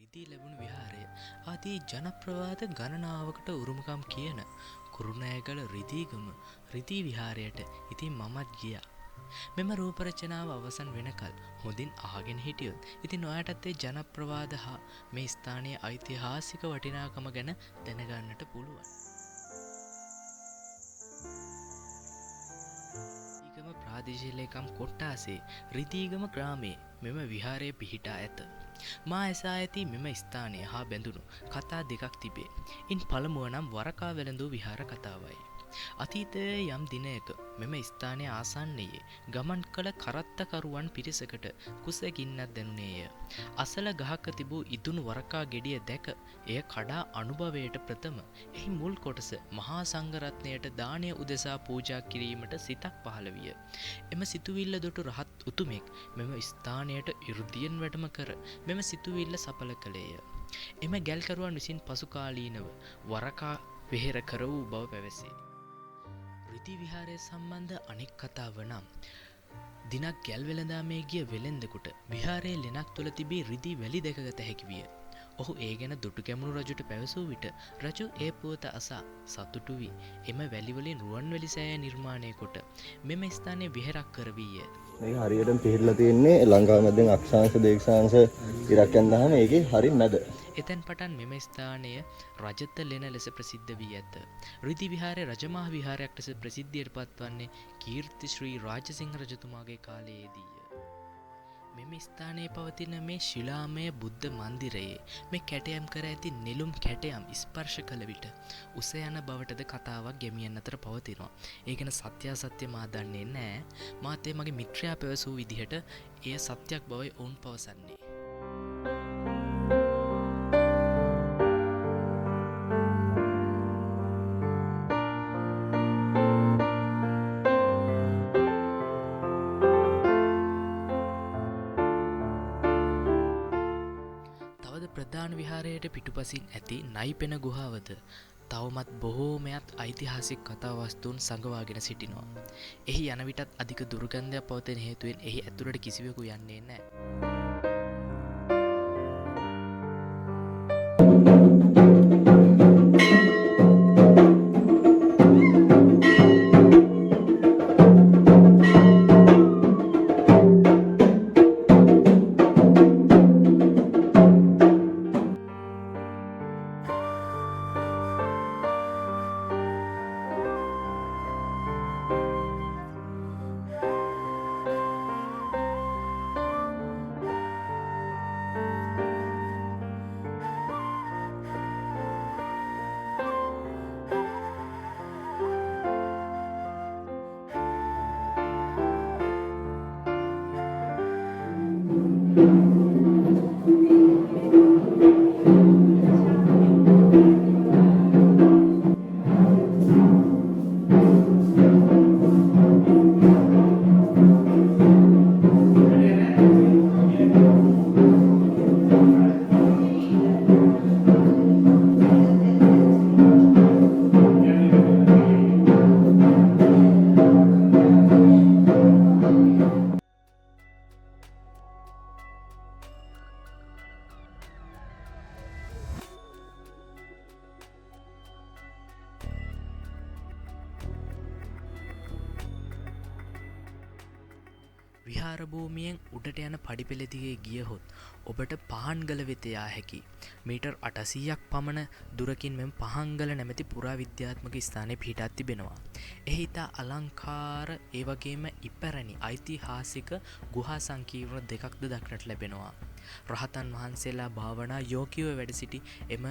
රිදී ලැබුණු විහාරය ආදී ජනප්‍රවාද ගණනාවකට උරුමකම් කියන කුරුණෑගල රිදීගම රිදී විහාරයට ඉතින් මමත් ගියා. මෙම රූප රචනාව අවසන් වෙනකල් හොඳින් අහගෙන හිටියොත් ඉතින් ඔයාටත් ඒ ජනප්‍රවාද හා මේ ස්ථානයේ ඓතිහාසික වටිනාකම ගැන දැනගන්නට පුළුවන්. රිදීගම ප්‍රාදේශීය ලේකම් කොට්ටාසේ රිදීගම ග්‍රාමයේ මෙම විහාරය පිහිටා ඇත. මා ඇසා ඇති මෙම ස්ථානය හා බැඳුණු කතා දෙකක් තිබේ. ඉන් පළමුව නම් වරකා වැළඳූ විහාර කතාවයි. අතීතයේ යම් දිනයක මෙම ස්ථානයේ ආසන්නයේ ගමන් කළ කරත්තකරුවන් පිරිසකට කුසගින්නක් දැනුනේය. අසල ගහක තිබූ ඉදුණු වරකා ගෙඩිය දැක එය කඩා අනුභවයට ප්‍රථම එහි මුල් කොටස මහා සංඝරත්නයට දානය උදෙසා පූජා කිරීමට සිතක් පහළ විය. එම සිතුවිල්ල දුටු රහත් උතුමෙක් මෙම ස්ථානයට 이르දියෙන් වැඩම කර මෙම සිතුවිල්ල සඵල කළේය. එම ගැල්කරුවන් විසින් පසු කාලීනව වරකා වෙහෙර කර වූ බව පැවසේ. රිදී විහාරය සම්බන්ධ අනෙක් කතාව නම් දිනක් ගැල් වෙළඳාමේ ගිය වෙළෙන්දෙකුට විහාරයේ ලෙනක් තුළ තිබී රිදී වැලි දැකගත හැකි විය. ඔහු ඒ ගැන දුටුගැමුණු රජුට පැවසූ විට රජු ඒ පුවත අසා සතුටු වී එම වැලිවලින් රුවන්වැලි සෑය නිර්මාණය කොට මෙම ස්ථානයේ විහෙරක් කරවීය. මේක හරියටම පිහිටලා තියෙන්නේ ලංකාව මැදෙන් අක්ෂාංශ දේශාංශ ඉරක් යනදාම ඒකේ හරිය මැද. එතැන් පටන් මෙම ස්ථානය රජත ලෙන ලෙස ප්‍රසිද්ධ වී ඇත. රිදී විහාරය රජමහා විහාරයක් ලෙස ප්‍රසිද්ධියට පත්වන්නේ කීර්ති ශ්‍රී රාජසිංහ රජතුමාගේ කාලයේදීය. මෙම ස්ථානයේ පවතින මේ ශිලාමය බුද්ධ මන්දිරයේ මේ කැටයම් කර ඇති නෙළුම් කැටයම් ස්පර්ශ කළ විට උස යන බවටද කතාවක් ගැමියන් අතර පවතිනවා. ඒ ගැන සත්‍යාසත්‍ය මා දන්නේ නැහැ. මාත් මගේ මිත්‍රයා පැවසූ විදිහට එය සත්‍යක් බවයි ඔවුන් පවසන්නේ. ප්‍රධාන විහාරයට පිටුපසින් ඇති නයිපෙන ගුහාවද තවමත් බොහෝමයක් ඓතිහාසික කතා වස්තුන් සඟවාගෙන සිටිනවා. එහි යන විටත් අධික දුර්ගන්ධයක් පවතින හේතුවෙන් එහි ඇතුළට කිසිවෙකු යන්නේ නැහැ. විහාර භූමියෙන් උඩට යන පඩිපෙළ දිගේ ගියහොත් ඔබට පහන්ගල වෙත යා හැකි. මීටර් 800ක් පමණ දුරකින් මෙම පහන්ගල නැමැති පුරාවිද්‍යාත්මක ස්ථානයේ පිහිටා තිබෙනවා. එහි ඉතා අලංකාර ඒ වගේම ඉපැරණි ඓතිහාසික ගුහා සංකීර්ණ දෙකක්ද දක්නට ලැබෙනවා. රහතන් වහන්සේලා භාවනා යෝගීව වැඩ සිටි එම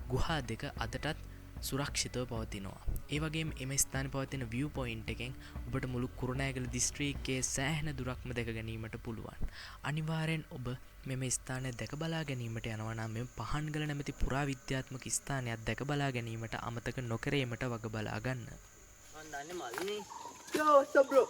ගුහා දෙක අදටත් සුරක්ෂිතව පවතිනවා. ඒ වගේම එම ස්ථානයේ පවතින view point එකෙන් ඔබට මුළු කුරුණෑගල දිස්ත්‍රික්කයේ සෑහෙන දුරක්ම දැක ගැනීමට පුළුවන්. අනිවාර්යෙන් ඔබ මෙම ස්ථානය දැක බලා ගැනීමට යනවා නම් මෙම පහන්ගල නැමැති පුරාවිද්‍යාත්මක ස්ථානයක් දැක බලා ගැනීමට අමතක නොකරීමට වග බලා ගන්න. මන් දන්නේ මල්නේ. Yo, what's up bro?